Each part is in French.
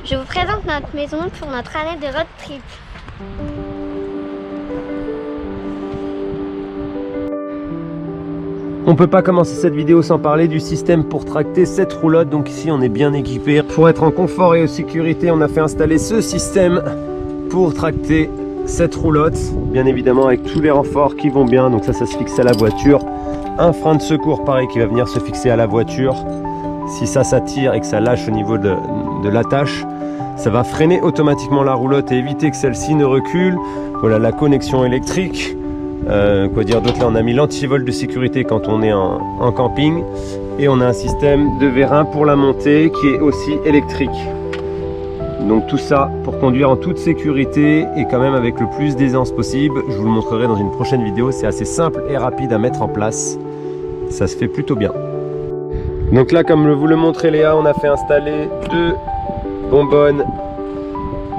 Je vous présente notre maison pour notre année de road trip. On peut pas commencer cette vidéo sans parler du système pour tracter cette roulotte. Donc ici on est bien équipé. Pour être en confort et en sécurité, on a fait installer ce système pour tracter cette roulotte. Bien évidemment avec tous les renforts qui vont bien. Donc ça se fixe à la voiture. Un frein de secours pareil qui va venir se fixer à la voiture. Si ça s'attire et que ça lâche au niveau de l'attache, ça va freiner automatiquement la roulotte et éviter que celle-ci ne recule. Voilà la connexion électrique. Quoi dire d'autre, là on a mis l'antivol de sécurité quand on est en camping, et on a un système de vérin pour la montée qui est aussi électrique. Donc tout ça pour conduire en toute sécurité et quand même avec le plus d'aisance possible. Je vous le montrerai dans une prochaine vidéo. C'est assez simple et rapide à mettre en place, ça se fait plutôt bien. Donc là, comme vous le montrait Léa, on a fait installer 2 bonbonnes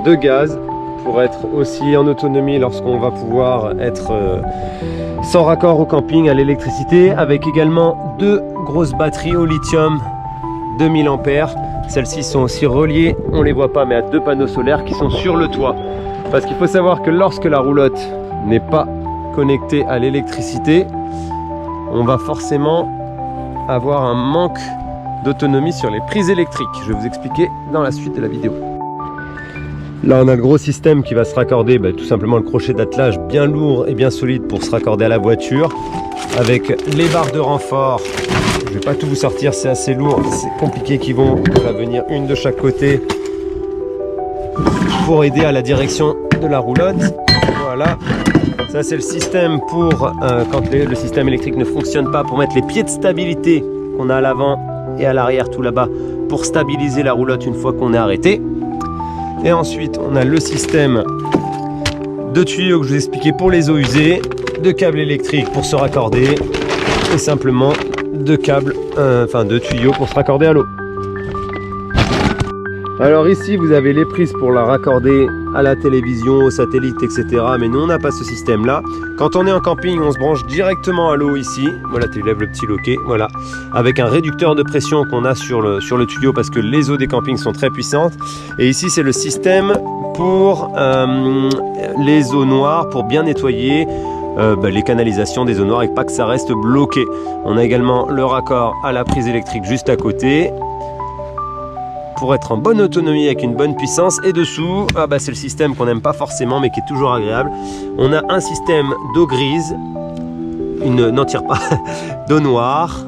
de gaz pour être aussi en autonomie lorsqu'on va pouvoir être sans raccord au camping à l'électricité, avec également 2 grosses batteries au lithium de 1000 ampères. Celles-ci sont aussi reliées, on les voit pas, mais à 2 panneaux solaires qui sont sur le toit. Parce qu'il faut savoir que lorsque la roulotte n'est pas connectée à l'électricité, on va forcément avoir un manque d'autonomie sur les prises électriques. Je vais vous expliquer dans la suite de la vidéo. Là on a le gros système qui va se raccorder, tout simplement le crochet d'attelage bien lourd et bien solide pour se raccorder à la voiture, avec les barres de renfort. Je vais pas tout vous sortir, c'est assez lourd, c'est compliqué, qui vont venir une de chaque côté pour aider à la direction de la roulotte. Voilà, ça c'est le système pour quand le système électrique ne fonctionne pas, pour mettre les pieds de stabilité qu'on a à l'avant et à l'arrière tout là-bas pour stabiliser la roulotte une fois qu'on est arrêté. Et ensuite on a le système de tuyaux que je vous ai expliqué pour les eaux usées, de câbles électriques pour se raccorder et simplement de câbles, de tuyaux pour se raccorder à l'eau. Alors ici vous avez les prises pour la raccorder à la télévision, au satellite, etc. Mais nous on n'a pas ce système là. Quand on est en camping, on se branche directement à l'eau ici. Voilà, tu lèves le petit loquet, voilà. Avec un réducteur de pression qu'on a sur le tuyau, parce que les eaux des campings sont très puissantes. Et ici c'est le système pour les eaux noires, pour bien nettoyer les canalisations des eaux noires et pas que ça reste bloqué. On a également le raccord à la prise électrique juste à côté, pour être en bonne autonomie avec une bonne puissance. Et dessous, c'est le système qu'on n'aime pas forcément mais qui est toujours agréable. On a un système d'eau grise, d'eau noire.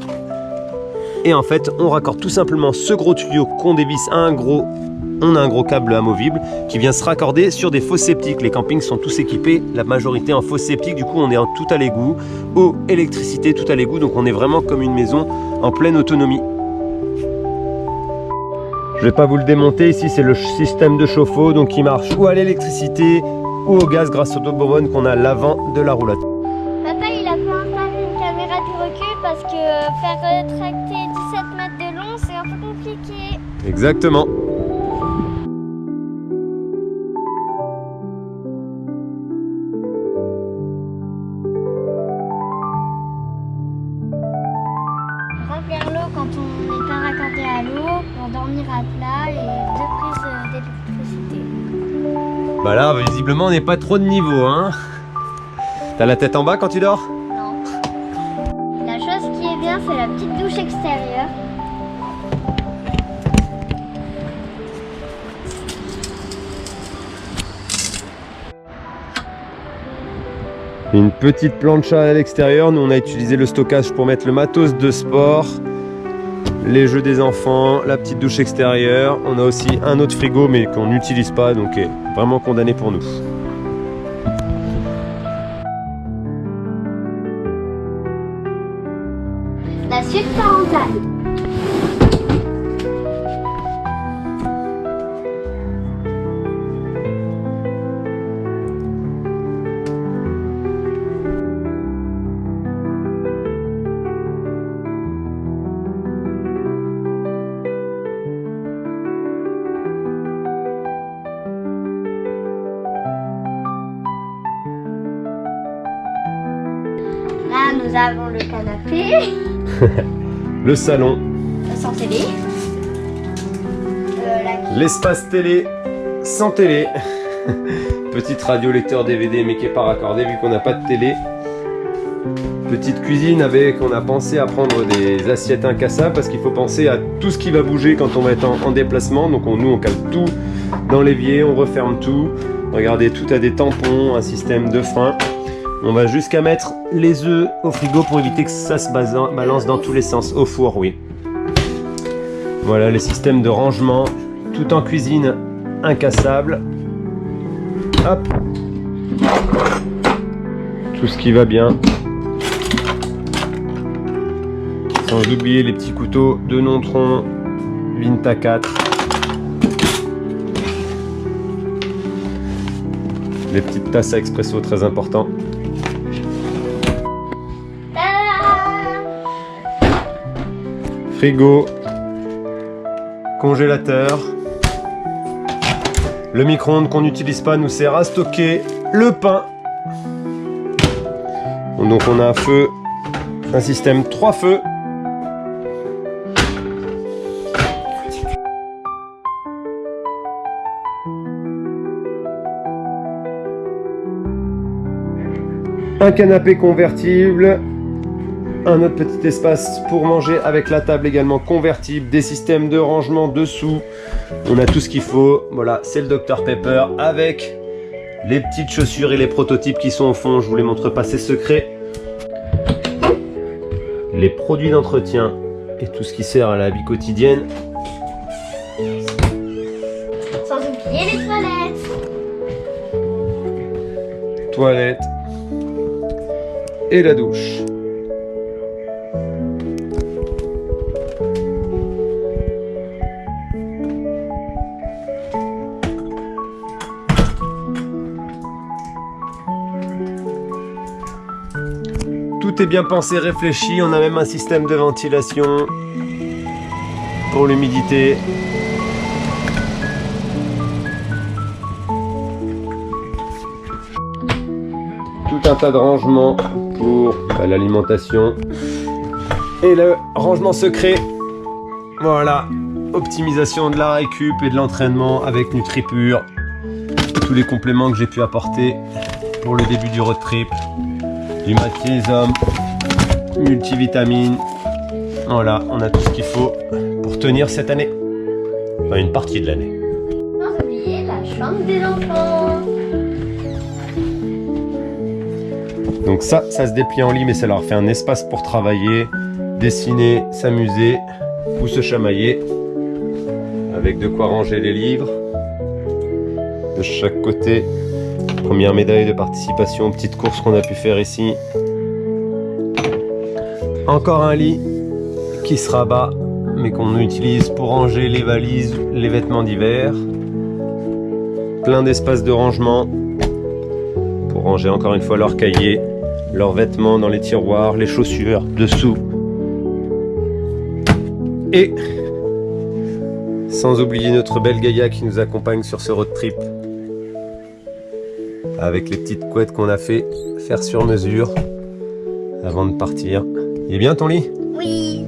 Et en fait, on raccorde tout simplement ce gros tuyau qu'on dévisse à on a un gros câble amovible qui vient se raccorder sur des fosses septiques. Les campings sont tous équipés, la majorité en fosses septiques. Du coup, on est en tout à l'égout, eau, électricité, tout à l'égout. Donc on est vraiment comme une maison en pleine autonomie. Je ne vais pas vous le démonter, ici c'est le système de chauffe-eau, donc qui marche ou à l'électricité ou au gaz grâce aux 2 bonbonnes qu'on a à l'avant de la roulotte. Papa il a fait installer une caméra du recul parce que faire tracter 17 mètres de long c'est un peu compliqué. Exactement. Remplir l'eau quand on n'est pas raccordé à l'eau, pour dormir à plat et 2 prises d'électricité. Bah là, visiblement, on n'est pas trop de niveau, hein. T'as la tête en bas quand tu dors? Non. La chose qui est bien, c'est la petite douche extérieure. Une petite plancha à l'extérieur. Nous, on a utilisé le stockage pour mettre le matos de sport, les jeux des enfants, la petite douche extérieure. On a aussi un autre frigo mais qu'on n'utilise pas, donc est vraiment condamné pour nous. La suite parentale. Là, nous avons le canapé. Le salon. Sans télé. L'espace télé sans télé. Petite radio lecteur DVD mais qui n'est pas raccordée vu qu'on n'a pas de télé. Petite cuisine avec, on a pensé à prendre des assiettes incassables parce qu'il faut penser à tout ce qui va bouger quand on va être en déplacement. Donc nous on cale tout dans l'évier, on referme tout. Regardez, tout a des tampons, un système de frein. On va jusqu'à mettre les œufs au frigo pour éviter que ça se balance dans tous les sens. Au four, oui. Voilà les systèmes de rangement, tout en cuisine incassable. Hop. Tout ce qui va bien. Sans oublier les petits couteaux de Nontron, Vinta 4. Les petites tasses à expresso, très important. Frigo, congélateur. Le micro-ondes qu'on n'utilise pas nous sert à stocker le pain. Donc on a un feu, un système 3 feux. Un canapé convertible, un autre petit espace pour manger avec la table également convertible, des systèmes de rangement dessous. On a tout ce qu'il faut. Voilà, c'est le Dr Pepper avec les petites chaussures et les prototypes qui sont au fond. Je vous les montre pas, c'est secret. Les produits d'entretien et tout ce qui sert à la vie quotidienne. Sans oublier les toilettes. Toilettes. Et la douche. Tout est bien pensé, réfléchi. On a même un système de ventilation pour l'humidité. Tout un tas de rangements pour l'alimentation et le rangement secret. Voilà, optimisation de la récup et de l'entraînement avec NutriPure. Tous les compléments que j'ai pu apporter pour le début du road trip. Du magnésium, multivitamines. Voilà, on a tout ce qu'il faut pour tenir cette année. Enfin, une partie de l'année. Sans oublier la chambre des enfants. Donc ça se déplie en lit, mais ça leur fait un espace pour travailler, dessiner, s'amuser ou se chamailler. Avec de quoi ranger les livres. De chaque côté, première médaille de participation, petite course qu'on a pu faire ici. Encore un lit qui se rabat, mais qu'on utilise pour ranger les valises, les vêtements d'hiver. Plein d'espaces de rangement pour ranger encore une fois leurs cahiers, leurs vêtements dans les tiroirs, les chaussures dessous. Et sans oublier notre belle Gaïa qui nous accompagne sur ce road trip. Avec les petites couettes qu'on a fait faire sur mesure avant de partir. Il est bien ton lit? Oui.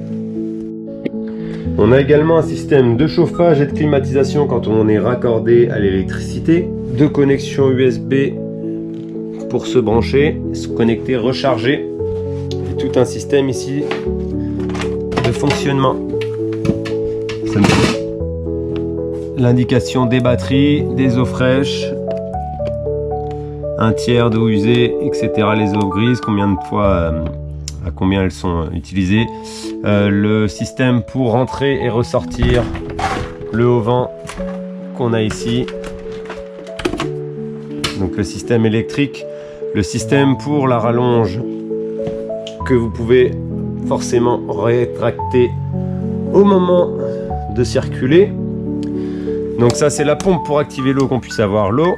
On a également un système de chauffage et de climatisation quand on est raccordé à l'électricité. Deux connexions USB pour se brancher, se connecter, recharger. Et tout un système ici de fonctionnement. Ça me fait l'indication des batteries, des eaux fraîches, un tiers d'eau usée, etc. Les eaux grises, combien de fois, à combien elles sont utilisées. Le système pour rentrer et ressortir le haut vent qu'on a ici. Donc le système électrique, le système pour la rallonge que vous pouvez forcément rétracter au moment de circuler. Donc ça c'est la pompe pour activer l'eau, qu'on puisse avoir l'eau.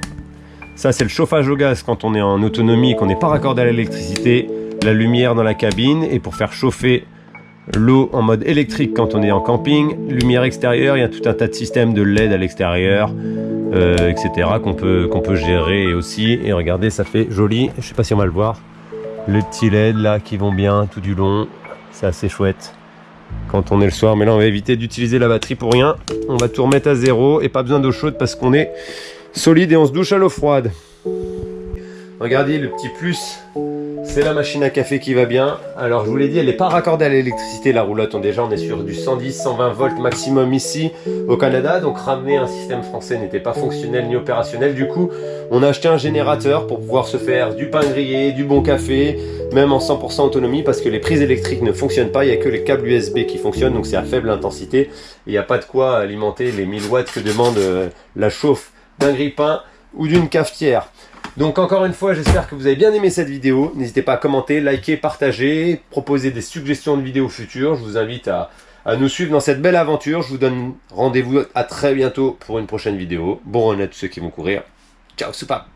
Ça c'est le chauffage au gaz quand on est en autonomie et qu'on n'est pas raccordé à l'électricité. La lumière dans la cabine, et pour faire chauffer l'eau en mode électrique quand on est en camping. Lumière extérieure, il y a tout un tas de systèmes de LED à l'extérieur, etc. qu'on peut gérer aussi. Et regardez, ça fait joli, je sais pas si on va le voir, les petits LED là qui vont bien tout du long, c'est assez chouette. quand on est le soir. Mais là, on va éviter d'utiliser la batterie pour rien. On va tout remettre à zéro et pas besoin d'eau chaude parce qu'on est solide et on se douche à l'eau froide. Regardez, le petit plus, c'est la machine à café qui va bien. Alors je vous l'ai dit, elle n'est pas raccordée à l'électricité, la roulotte. Déjà on est sur du 110-120 volts maximum ici au Canada. Donc ramener un système français n'était pas fonctionnel ni opérationnel. Du coup on a acheté un générateur pour pouvoir se faire du pain grillé, du bon café, même en 100% autonomie, parce que les prises électriques ne fonctionnent pas. Il n'y a que les câbles USB qui fonctionnent, donc c'est à faible intensité. Il n'y a pas de quoi alimenter les 1000 watts que demande la chauffe d'un grille-pain ou d'une cafetière. Donc encore une fois, j'espère que vous avez bien aimé cette vidéo. N'hésitez pas à commenter, liker, partager, proposer des suggestions de vidéos futures. Je vous invite à nous suivre dans cette belle aventure. Je vous donne rendez-vous à très bientôt pour une prochaine vidéo. Bon run à tous ceux qui vont courir. Ciao, soupape!